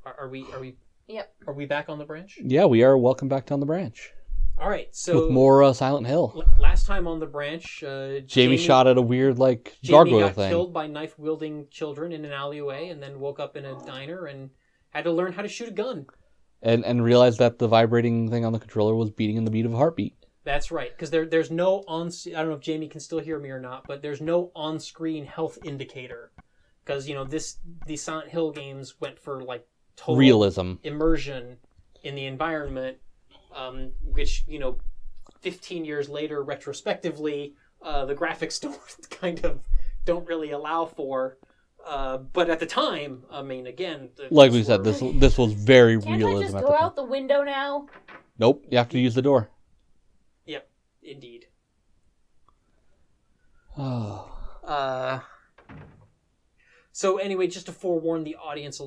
Are we? Yep. Are we back on the branch? Yeah, we are. Welcome back to On the Branch. All right. So with more Silent Hill. Last time on the branch, Jamie shot at a weird gargoyle Jamie got thing. Killed by knife-wielding children in an alleyway, and then woke up in a diner and had to learn how to shoot a gun. And realized that the vibrating thing on the controller was beating in the beat of a heartbeat. That's right, because there's no I don't know if Jamie can still hear me or not, but there's no on-screen health indicator. Because, these Silent Hill games went for, total realism. Immersion in the environment, which, 15 years later, retrospectively, the graphics don't really allow for. But at the time, I mean, again... Like we said, this was very realism. Can't I just go out the window now? Nope, you have to use the door. Yep, indeed. Oh. So anyway, just to forewarn the audience,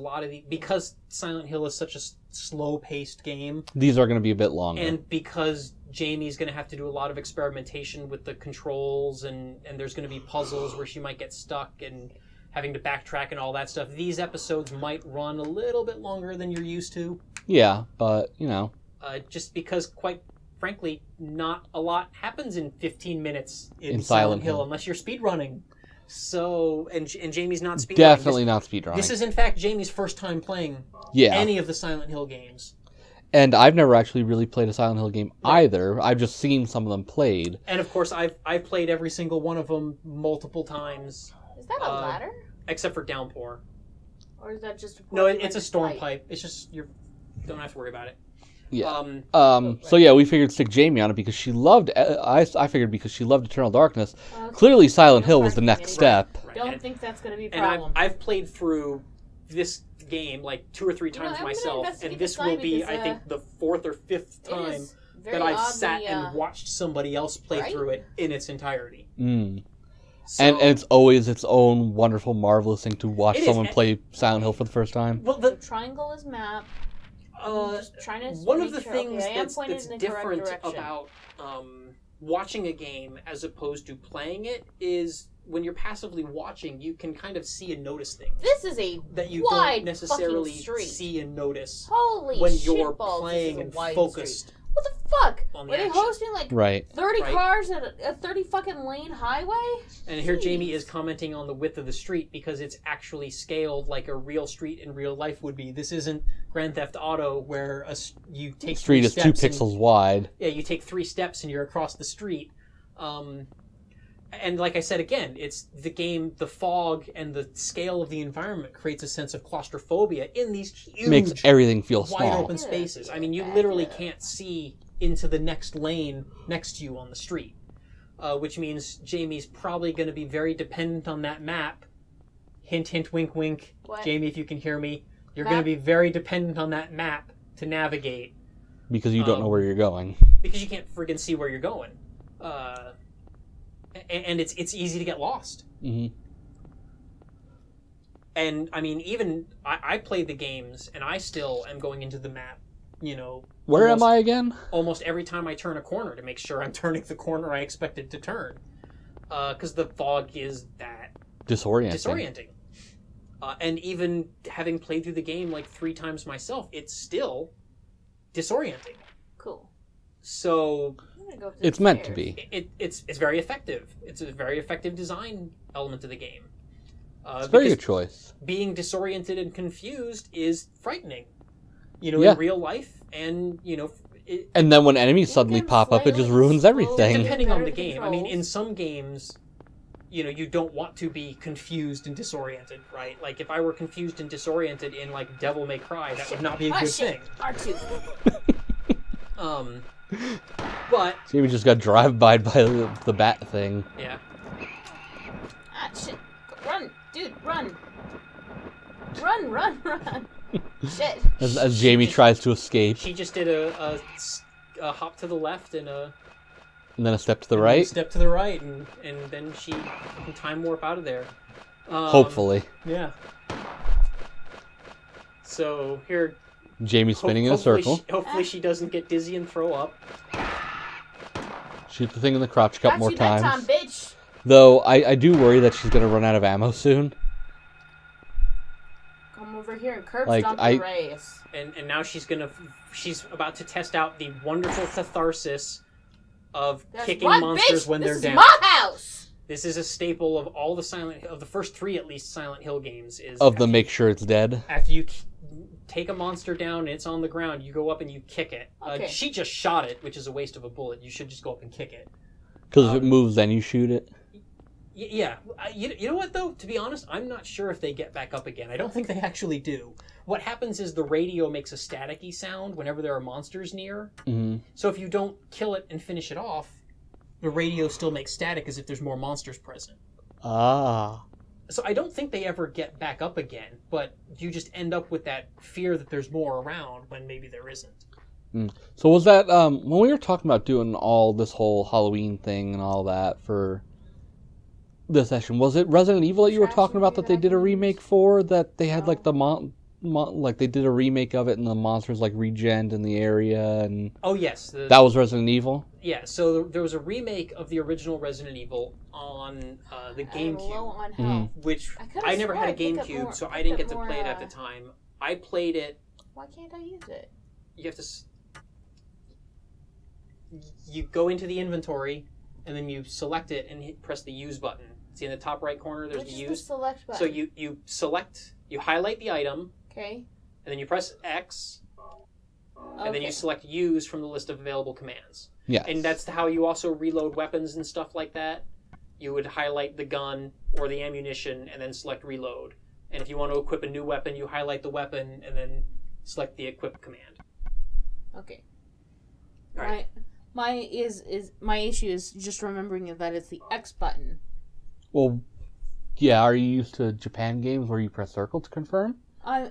because Silent Hill is such a slow-paced game... These are going to be a bit longer. And because Jamie's going to have to do a lot of experimentation with the controls, and there's going to be puzzles where she might get stuck and having to backtrack and all that stuff, these episodes might run a little bit longer than you're used to. Yeah, but, just because, quite frankly, not a lot happens in 15 minutes in Silent Hill unless you're speedrunning. So, and Jamie's not speedrunning. Definitely not speedrunning. This is, in fact, Jamie's first time playing any of the Silent Hill games. And I've never actually really played a Silent Hill game either. I've just seen some of them played. And, of course, I've played every single one of them multiple times. Is that a ladder? Except for Downpour. Or is that just a... No, it's a storm pipe. It's just, you don't have to worry about it. Yeah. So yeah, we figured stick Jamie on it because she loved. I figured because she loved Eternal Darkness. Clearly, Silent Hill was the next step. Right. Don't think that's going to be a problem. And I've played through this game 2 or 3 times myself, and this will be, I think, the 4th or 5th time that I've sat and watched somebody else play through it in its entirety. Mm. So, and it's always its own wonderful, marvelous thing to watch someone play Silent Hill for the first time. Well, the triangle is map. One of the things that's different about watching a game as opposed to playing it is when you're passively watching, you can kind of see and notice things. This is a that you wide don't necessarily street. See and notice Holy when you're playing and focused. Street. What the fuck? Were they hosting 30 cars at a 30 fucking lane highway? And here Jamie is commenting on the width of the street because it's actually scaled like a real street in real life would be. This isn't Grand Theft Auto where you take street is 2 pixels wide. Yeah, you take 3 steps and you're across the street. And like I said again, it's the game, the fog and the scale of the environment creates a sense of claustrophobia in these huge, makes everything feel wide small. Open spaces. I mean, you literally can't see into the next lane next to you on the street, which means Jamie's probably going to be very dependent on that map. Hint, hint, wink, wink. What? Jamie, if you can hear me, you're going to be very dependent on that map to navigate. Because you don't know where you're going. Because you can't friggin' see where you're going. And it's easy to get lost. Mm-hmm. And, I mean, even I played the games, and I still am going into the map, Where am I again? Almost every time I turn a corner to make sure I'm turning the corner I expected to turn. Because the fog is that... Disorienting. And even having played through the game 3 times myself, it's still disorienting. Cool. So... It's meant to be. It's very effective. It's a very effective design element of the game. It's a very good choice. Being disoriented and confused is frightening. In real life, and and then when enemies suddenly pop up, it just ruins everything. Depending on the game. I mean, in some games, you don't want to be confused and disoriented, right? Like, if I were confused and disoriented in, Devil May Cry, that would not be a good thing. R2. But... Jamie just got drive-by by the bat thing. Yeah. Ah, shit. Run, dude, run. Run. Shit. As Jamie tries to escape. She just did a hop to the left and then a step to the right? A step to the right, and then she can time warp out of there. Hopefully. Yeah. So, here... Jamie's spinning in a circle. Hopefully she doesn't get dizzy and throw up. Shoot the thing in the crotch a couple more times. That time, bitch. Though, I do worry that she's going to run out of ammo soon. Come over hearing curb stomp and race. And now she's about to test out the wonderful catharsis of kicking monsters when they're down. This is my house! This is a staple of all of the first 3 at least Silent Hill games. Make sure it's dead. After you take a monster down and it's on the ground, you go up and you kick it. Okay. She just shot it, which is a waste of a bullet. You should just go up and kick it. Because if it moves, then you shoot it. Yeah. You know what, though? To be honest, I'm not sure if they get back up again. I don't think they actually do. What happens is the radio makes a staticky sound whenever there are monsters near. Mm-hmm. So if you don't kill it and finish it off, the radio still makes static as if there's more monsters present. Ah. So I don't think they ever get back up again, but you just end up with that fear that there's more around when maybe there isn't. So was that, when we were talking about doing all this whole Halloween thing and all that for this session, was it Resident Evil that you were talking about that they did a remake for? That they had like the like they did a remake of it and the monsters like regened in the area and... Oh yes. That was Resident Evil? Yeah, so there was a remake of the original Resident Evil on the GameCube, which I never had a GameCube, so I didn't get to play it at the time. I played it... Why can't I use it? You have to... You go into the inventory, and then you select it and press the use button. See in the top right corner, there's the use. Which is the select button? So you select, you highlight the item. Okay. And then you press X, and then you select use from the list of available commands. Yeah. And that's how you also reload weapons and stuff like that. You would highlight the gun or the ammunition and then select reload. And if you want to equip a new weapon, you highlight the weapon and then select the equip command. Okay. All right. My issue is just remembering that it's the X button. Well, yeah. Are you used to Japan games where you press circle to confirm? I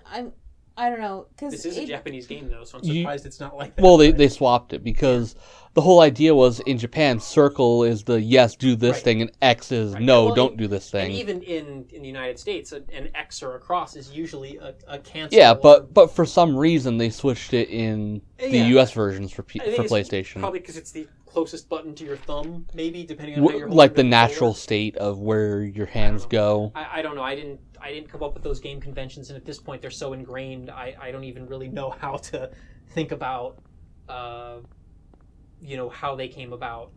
don't know. This is a Japanese game, though, so I'm surprised it's not like that. Well, they swapped it because the whole idea was in Japan, circle is the yes, do this thing, and X is no, don't do this thing. And even in the United States, an X or a cross is usually a cancel. Yeah, but for some reason they switched it in the US versions for PlayStation. Probably because it's the closest button to your thumb, maybe, depending on how you're holding like the natural state of where your hands go. I don't know. I didn't come up with those game conventions, and at this point they're so ingrained, I don't even really know how to think about, how they came about.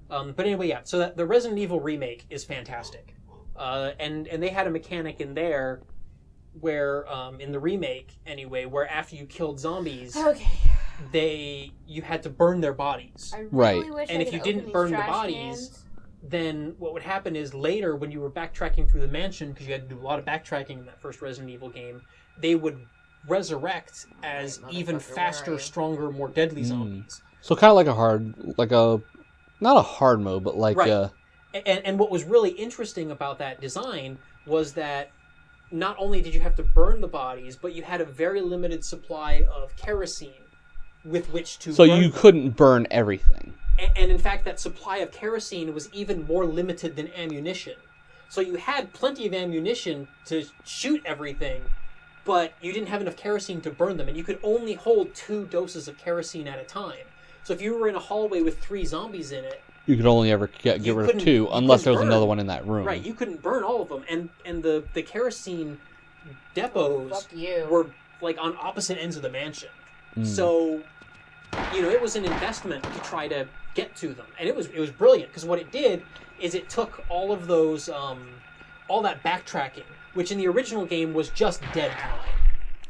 But anyway, yeah, so the Resident Evil remake is fantastic. And they had a mechanic in there where, in the remake anyway, where after you killed zombies, you had to burn their bodies. I really wish and if you didn't burn the bodies, then what would happen is later when you were backtracking through the mansion, because you had to do a lot of backtracking in that first Resident Evil game, they would resurrect as even faster, stronger, more deadly zombies. So kind of like not a hard mode, but like a... And what was really interesting about that design was that not only did you have to burn the bodies, but you had a very limited supply of kerosene with which to So burn you them. couldn't burn everything. And in fact, that supply of kerosene was even more limited than ammunition. So you had plenty of ammunition to shoot everything, but you didn't have enough kerosene to burn them, and you could only hold 2 doses of kerosene at a time. So if you were in a hallway with 3 zombies in it, you could only ever get rid of 2, unless there was another one in that room. Right, you couldn't burn all of them, and the kerosene depots were like on opposite ends of the mansion. So, it was an investment to try to get to them, and it was brilliant, because what it did is it took all of those all that backtracking, which in the original game was just dead time,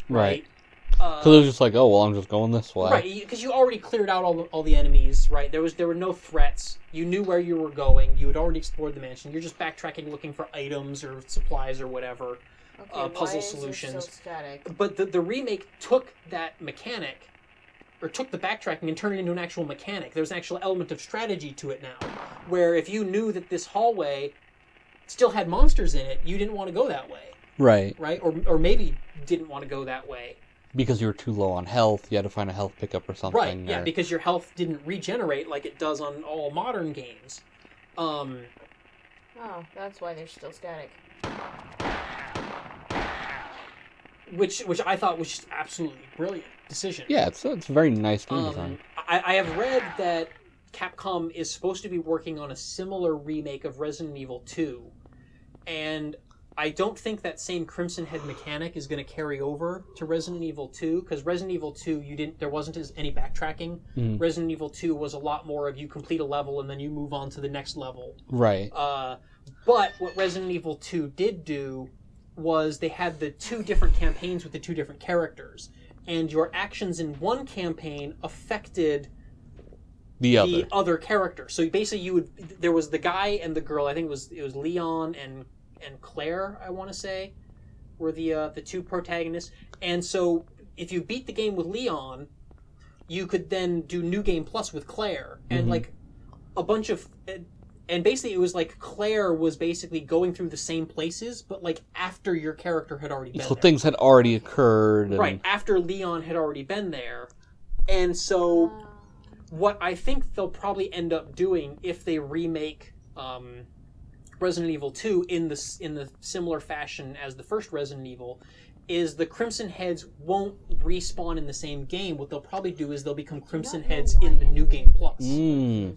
right? Because it was just like, oh well, I'm just going this way, right? Because you already cleared out all the enemies, right? There were no threats. You knew where you were going. You had already explored the mansion. You're just backtracking, looking for items or supplies or whatever, puzzle solutions. So static? But the remake took that mechanic, or took the backtracking and turned it into an actual mechanic. There's an actual element of strategy to it now, where if you knew that this hallway still had monsters in it, you didn't want to go that way. Right. Right? Or maybe didn't want to go that way. Because you were too low on health, you had to find a health pickup or something. Right, yeah, because your health didn't regenerate like it does on all modern games. Oh, that's why they're still static. Which I thought was just absolutely brilliant decision. Yeah, it's a very nice game design. I have read that Capcom is supposed to be working on a similar remake of Resident Evil 2, and I don't think that same Crimson Head mechanic is going to carry over to Resident Evil 2, because Resident Evil 2, there wasn't any backtracking. Resident Evil 2 was a lot more of you complete a level and then you move on to the next level. Right. But what Resident Evil 2 did do was they had the 2 different campaigns with the 2 different characters, and your actions in one campaign affected the other character. So basically, there was the guy and the girl. I think it was Leon and Claire, I want to say, were the 2 protagonists. And so if you beat the game with Leon, you could then do New Game Plus with Claire, and like a bunch of. And basically, it was like Claire was basically going through the same places, but like after your character had already been there. So things had already occurred. Right, after Leon had already been there. And so what I think they'll probably end up doing if they remake Resident Evil 2 in the similar fashion as the first Resident Evil is the Crimson Heads won't respawn in the same game. What they'll probably do is they'll become Crimson Heads in the New Game Plus.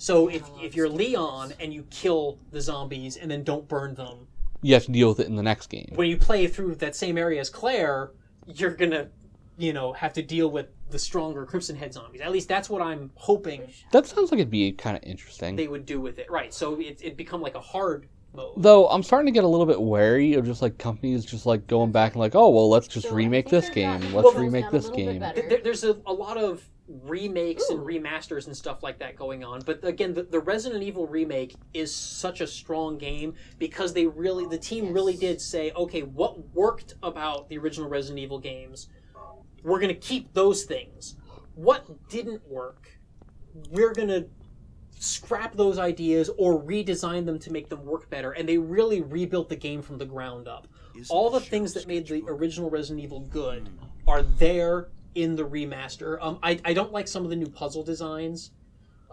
So if you're Leon and you kill the zombies and then don't burn them, you have to deal with it in the next game. When you play through that same area as Claire, you're gonna, have to deal with the stronger Crimson Head zombies. At least that's what I'm hoping. That sounds like it'd be kind of interesting. They would do with it, right? So it'd become like a hard mode. Though I'm starting to get a little bit wary of just like companies just like going back and like, oh well, let's just remake this game. Let's remake this game. There's a lot of remakes and remasters and stuff like that going on. But again, the Resident Evil remake is such a strong game because the team really did say, okay, what worked about the original Resident Evil games, we're going to keep those things. What didn't work, we're going to scrap those ideas or redesign them to make them work better. And they really rebuilt the game from the ground up. All the things that made the original Resident Evil good are there in the remaster. I don't like some of the new puzzle designs,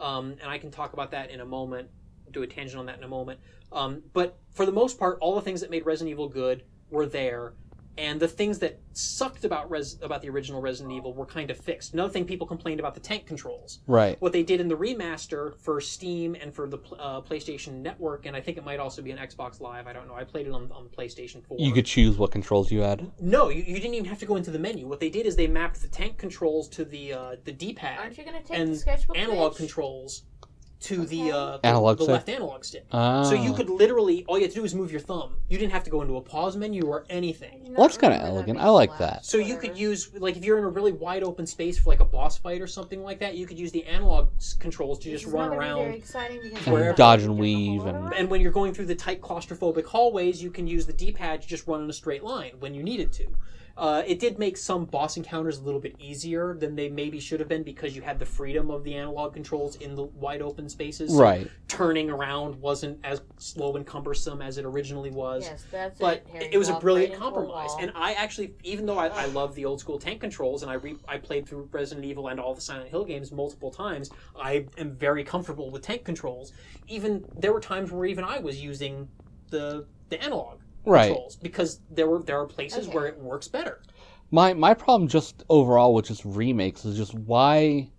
and I can talk about that in a moment, do a tangent on that in a moment. But for the most part, all the things that made Resident Evil good were there, and the things that sucked about the original Resident Evil were kind of fixed. Another thing, people complained about the tank controls. Right. What they did in the remaster for Steam and for the PlayStation Network, and I think it might also be on Xbox Live, I don't know, I played it on PlayStation 4. You could choose what controls you had? No, you didn't even have to go into the menu. What they did is they mapped the tank controls to the D-pad. Aren't you going to take the sketchbook analog controls to the left analog stick. So you could literally, all you had to do was move your thumb. You didn't have to go into a pause menu or anything. Well, that's kind of elegant. I like that. So you could use, like if you're in a really wide open space for like a boss fight or something like that, you could use the analog controls to just run around. And dodge and weave. And when you're going through the tight claustrophobic hallways, you can use the D-pad to just run in a straight line when you needed to. It did make some boss encounters a little bit easier than they maybe should have been because you had the freedom of the analog controls in the wide open spaces. So right. Turning around wasn't as slow and cumbersome as it originally was. Yes, that's but it was a brilliant compromise. And I actually, even though I love the old school tank controls and I played through Resident Evil and all the Silent Hill games multiple times, I am very comfortable with tank controls. There were times where even I was using the analog. Right. Controls, because there are places where it works better. My problem just overall with just remakes is just why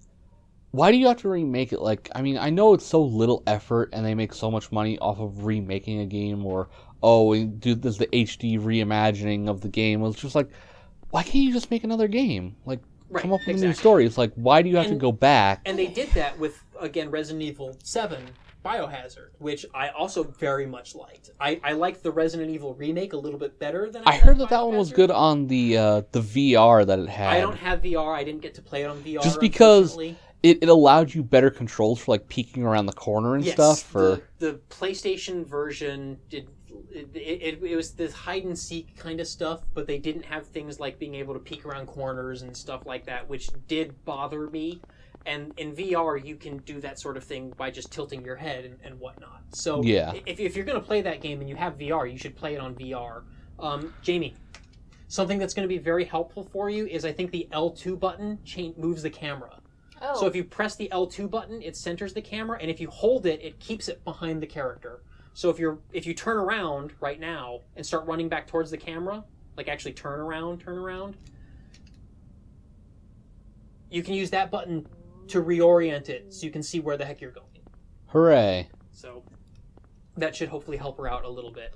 do you have to remake it? Like, I mean, I know it's so little effort and they make so much money off of remaking a game, or we do this the HD reimagining of the game. It's just like, why can't you just make another game? Like, come up with a new story. It's like, why do you have to go back? And they did that with, again, Resident Evil 7 Biohazard, which I also very much liked. I liked the Resident Evil remake a little bit better than I heard that one was good on the VR that it had. I don't have VR. I didn't get to play it on VR. Just because it allowed you better controls for like peeking around the corner and stuff. For the PlayStation version did. It was this hide and seek kind of stuff, but they didn't have things like being able to peek around corners and stuff like that, which did bother me. And in VR, you can do that sort of thing by just tilting your head and whatnot. So if you're going to play that game and you have VR, you should play it on VR. Jamie, something that's going to be very helpful for you is I think the L2 button moves the camera. Oh. So if you press the L2 button, it centers the camera, and if you hold it, it keeps it behind the character. So if you turn around right now and start running back towards the camera, like actually turn around, you can use that button to reorient it so you can see where the heck you're going. Hooray. So that should hopefully help her out a little bit.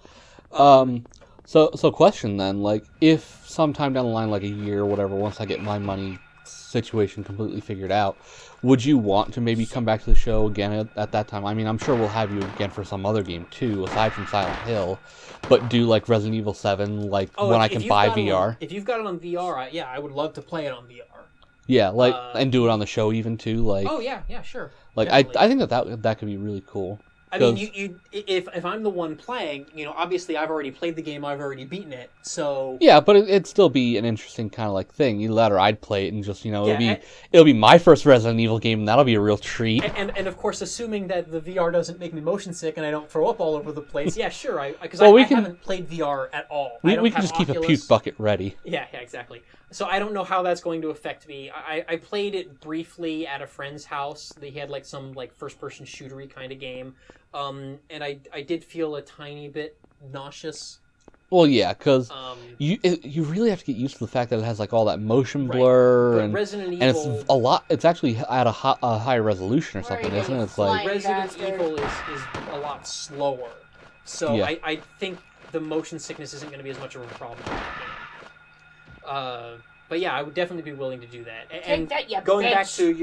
So question then, like, if sometime down the line, like a year or whatever, once I get my money situation completely figured out, would you want to maybe come back to the show again at that time? I mean, I'm sure we'll have you again for some other game too, aside from Silent Hill, but do like Resident Evil 7, like when I can buy VR. If you've got it on VR, I would love to play it on VR. Yeah, like and do it on the show even too, like. Oh yeah, sure. Like I think that could be really cool. I mean, if I'm the one playing, obviously I've already played the game, I've already beaten it, so... Yeah, but it'd still be an interesting kind of like thing. You let her, I'd play it, and just, it'll be my first Resident Evil game, and that'll be a real treat. And of course, assuming that the VR doesn't make me motion sick and I don't throw up all over the place, yeah, sure, because I haven't played VR at all. We can just keep a puke bucket ready. Yeah, exactly. So I don't know how that's going to affect me. I played it briefly at a friend's house. They had like some like first-person shootery kind of game. And I did feel a tiny bit nauseous. Well, yeah, because you really have to get used to the fact that it has like all that motion blur and Resident Evil, and it's a lot. It's actually at a higher resolution or something, isn't it? It's like Resident Evil is a lot slower, so yeah. I think the motion sickness isn't going to be as much of a problem. But yeah, I would definitely be willing to do that. And going back to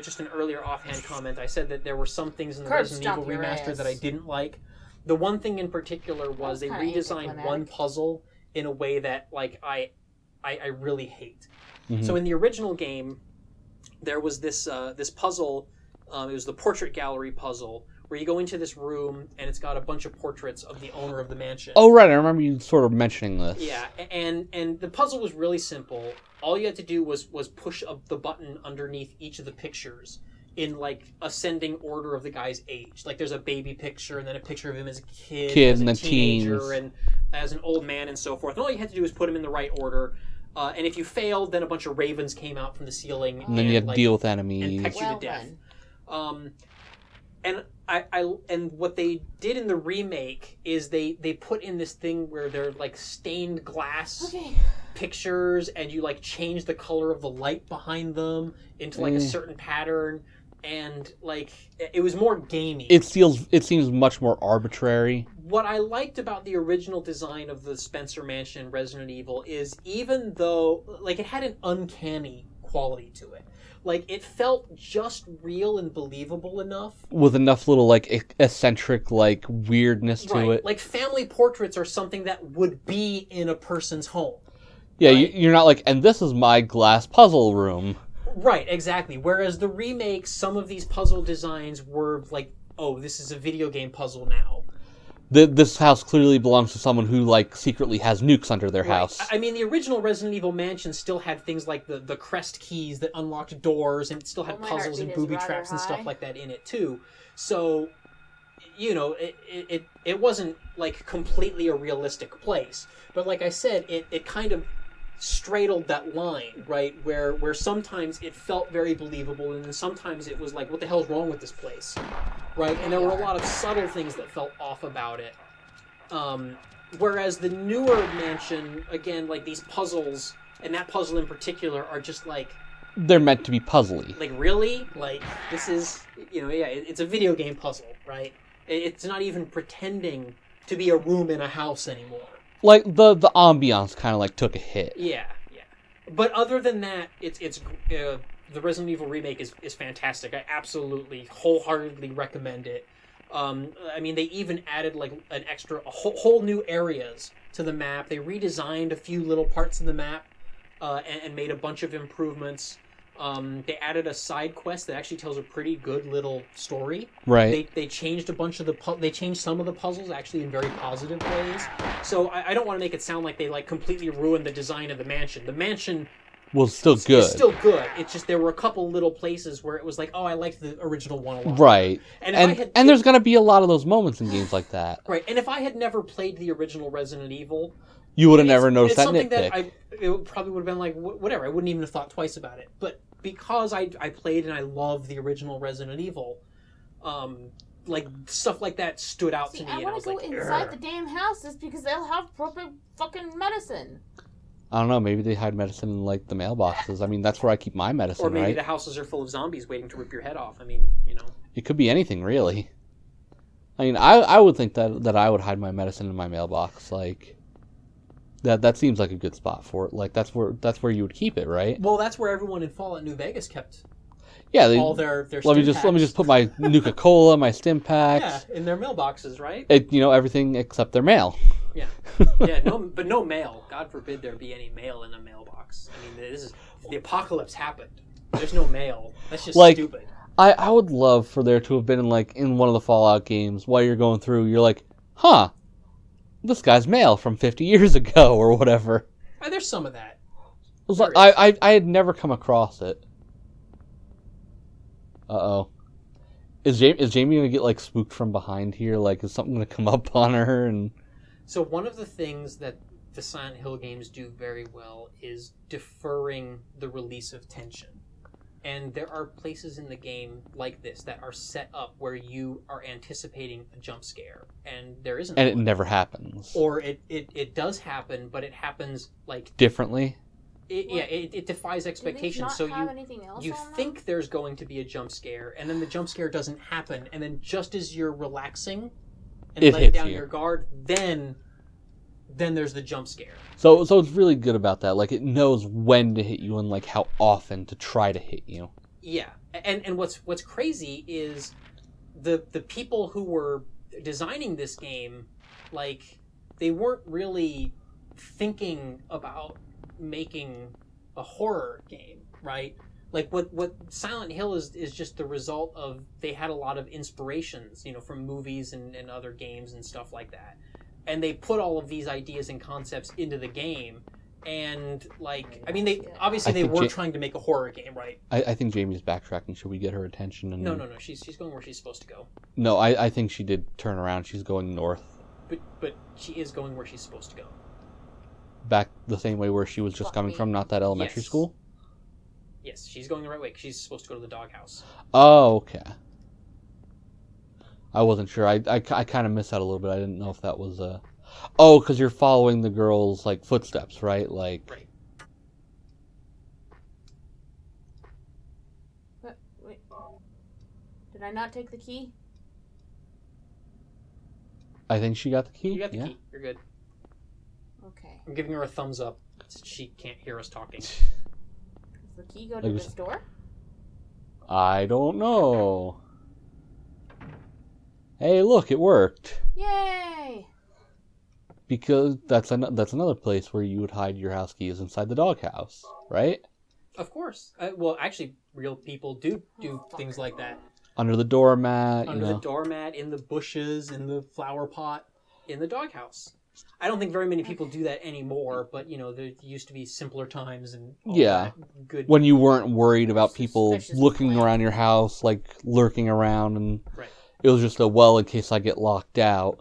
just an earlier offhand comment, I said that there were some things in the Resident Evil remaster that I didn't like. The one thing in particular was they redesigned one puzzle in a way that like I really hate. Mm-hmm. So in the original game, there was this puzzle. It was the portrait gallery puzzle, where you go into this room and it's got a bunch of portraits of the owner of the mansion. Oh, right. I remember you sort of mentioning this. Yeah, and the puzzle was really simple. All you had to do was push up the button underneath each of the pictures in, like, ascending order of the guy's age. Like, there's a baby picture and then a picture of him as a kid as and a the teenager, teens. and as an old man and so forth. And all you had to do was put him in the right order. And if you failed, then a bunch of ravens came out from the ceiling. And then you had to deal with enemies. And pecked you to death. And what they did in the remake is they put in this thing where they're like stained glass pictures, and you like change the color of the light behind them into like a certain pattern, and like it was more gamey. It seems much more arbitrary. What I liked about the original design of the Spencer Mansion in Resident Evil is, even though like it had an uncanny quality to it. Like, it felt just real and believable enough. With enough little, like, eccentric, like, weirdness to it. Like, family portraits are something that would be in a person's home. Yeah, right? You're not like, and this is my glass puzzle room. Right, exactly. Whereas the remakes, some of these puzzle designs were like, oh, this is a video game puzzle now. This house clearly belongs to someone who, like, secretly has nukes under their house. I mean, the original Resident Evil Mansion still had things like the crest keys that unlocked doors, and it still had puzzles and booby traps and stuff like that in it, too. So, it wasn't, like, completely a realistic place. But like I said, it kind of straddled that line, right, where sometimes it felt very believable, and then sometimes it was like, what the hell's wrong with this place? Right? And there were a lot of subtle things that felt off about it. Whereas the newer mansion, again, like these puzzles, and that puzzle in particular, are just like... They're meant to be puzzly. Like, really? Like, this is, it's a video game puzzle, right? It's not even pretending to be a room in a house anymore. Like, the ambiance kind of, like, took a hit. Yeah. But other than that, the Resident Evil remake is fantastic. I absolutely, wholeheartedly recommend it. I mean, they even added like a whole new areas to the map. They redesigned a few little parts of the map and made a bunch of improvements. They added a side quest that actually tells a pretty good little story. Right. They changed a bunch of they changed some of the puzzles actually in very positive ways. So I don't want to make it sound like they like completely ruined the design of the mansion. The mansion was still good. It's still good. It's just there were a couple little places where it was like, oh, I liked the original one a lot. Right. And there's going to be a lot of those moments in games like that. Right. And if I had never played the original Resident Evil, you would have never noticed that nitpick. That it probably would have been like, whatever. I wouldn't even have thought twice about it. But because I played and I loved the original Resident Evil, like stuff like that stood out to me. I want to go inside the damn houses because they'll have proper fucking medicine. I don't know, maybe they hide medicine in, like, the mailboxes. I mean, that's where I keep my medicine, Or maybe right? the houses are full of zombies waiting to rip your head off. I mean, It could be anything, really. I mean, I would think that I would hide my medicine in my mailbox, like... That seems like a good spot for it. Like that's where you would keep it, right? Well, that's where everyone in Fallout New Vegas kept. Yeah, all their let me just put my Nuka-Cola, my stim packs. Yeah, in their mailboxes, right? Everything except their mail. Yeah, but no mail. God forbid there be any mail in a mailbox. I mean, the apocalypse happened. There's no mail. That's just stupid. I would love for there to have been in one of the Fallout games while you're going through, you're like, huh, this guy's mail from 50 years ago or whatever. There's some of that. I had never come across it. Uh-oh. Is Jamie going to get, spooked from behind here? Is something going to come up on her? And So one of the things that the Silent Hill games do very well is deferring the release of tension. And there are places in the game like this that are set up where you are anticipating a jump scare, and there isn't. And it never happens. Or it does happen, but it happens, differently? It defies expectations. So you think there's going to be a jump scare, and then the jump scare doesn't happen, and then just as you're relaxing and letting down your guard, then there's the jump scare. So it's really good about that. It knows when to hit you and how often to try to hit you. Yeah, and what's crazy is the people who were designing this game, they weren't really thinking about making a horror game, right? What Silent Hill is just the result of, they had a lot of inspirations, from movies and other games and stuff like that. And they put all of these ideas and concepts into the game, and they were trying to make a horror game, right? I think Jamie's backtracking. Should we get her attention? No. She's going where she's supposed to go. No, I think she did turn around. She's going north. But she is going where she's supposed to go. Back the same way where she was just coming from, not that elementary school? Yes, she's going the right way, because she's supposed to go to the doghouse. Oh, okay. I wasn't sure. I kind of missed out a little bit. I didn't know if that was Oh, because you're following the girl's footsteps, right? Right. Wait. Did I not take the key? I think she got the key. You got the key. You're good. Okay. I'm giving her a thumbs up. She can't hear us talking. Does the key go to this door? I don't know. Hey, look, it worked. Yay! Because that's another place where you would hide your house keys, inside the doghouse, right? Of course. Well, actually, real people do things like that. Under the doormat. Under the doormat, in the bushes, in the flower pot, in the doghouse. I don't think very many people do that anymore, but there used to be simpler times and all that good. When you weren't worried about people looking around your house, lurking around, and it was just in case I get locked out.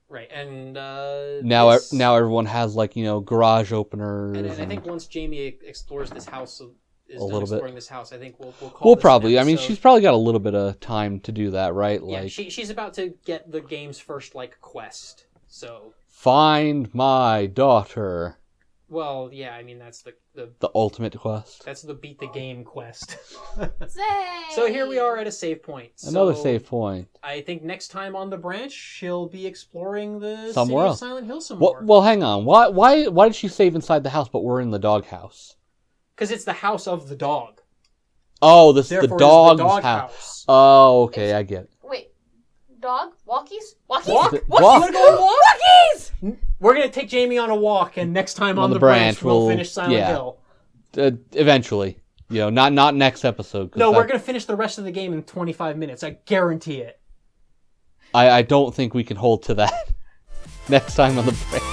Right, and now everyone has garage openers. And I think once Jamie explores this house, this house, I think we'll call. We'll probably. I mean, she's probably got a little bit of time to do that, right? Yeah, she's about to get the game's first quest. So find my daughter. Well, yeah, I mean that's the ultimate quest. That's the beat the game quest. Say! So here we are at a save point. Another save point. I think next time on the branch, she'll be exploring the somewhere city of Silent Hill some more. Well, hang on. Why did she save inside the house, but we're in the doghouse? Because it's the house of the dog. Oh, this is the dog's house. Oh, okay, I get it. Wait, dog? Walkies? Walkies? Walk? You want to go on a walk? Walkies! We're going to take Jamie on a walk, and next time on the branch, we'll finish Silent Hill. Eventually. Not next episode. No, we're going to finish the rest of the game in 25 minutes. I guarantee it. I don't think we can hold to that next time on the branch.